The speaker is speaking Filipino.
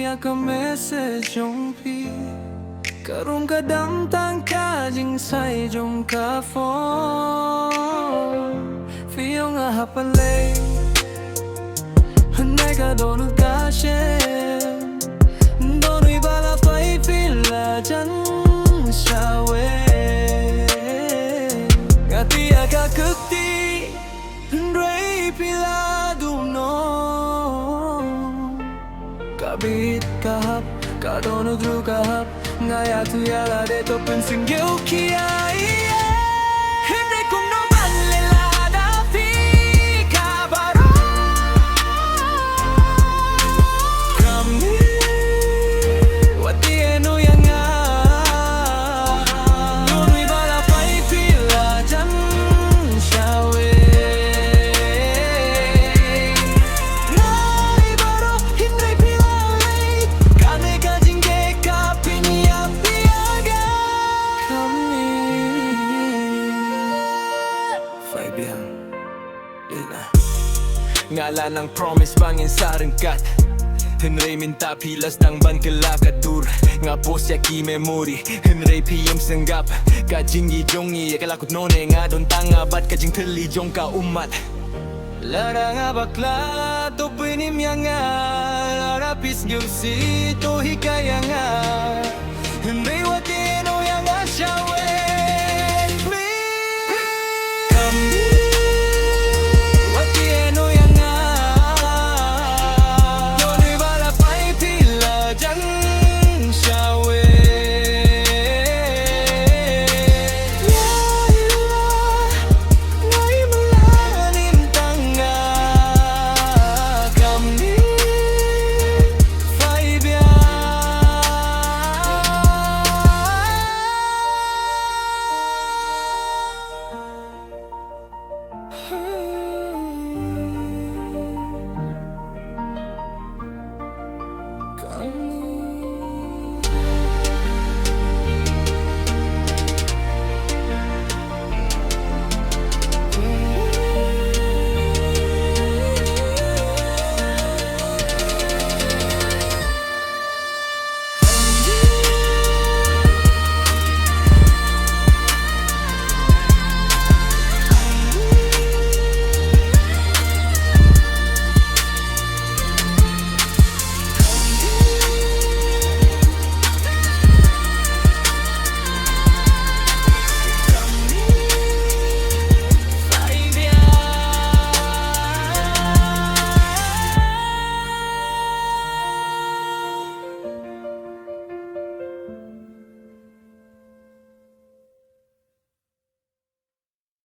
Kaya ka message yung pi Karum ka damtang ka jing say jong ka phone Feel nga hapalay Hanay ka donut ka shen Donoy bala pa'y pila dyan siya we Ngati ka kukti Nray pila duno Kabit kahap Kadonut ru kahap Ngaya tu yala de to pensing yo kia Henry kuno balela da fi kabaro Kami wati eno yanga Nunui bala pai pila jan shawe Nai baro Henry pila lay Kane ka jingge ka pinya piaga Kami Fabian Ila Ngala ng promise bangin sa rengkat Henry minta pilas ng ban kalakadur Nga po siya ki memory Henry piyong senggap Kajing ijongi Kalakot none nga don tanga Bat kajing teli jong ka umat Lara nga bakla To pinim yang nga Lara pis gyusi To hikaya nga Henry wati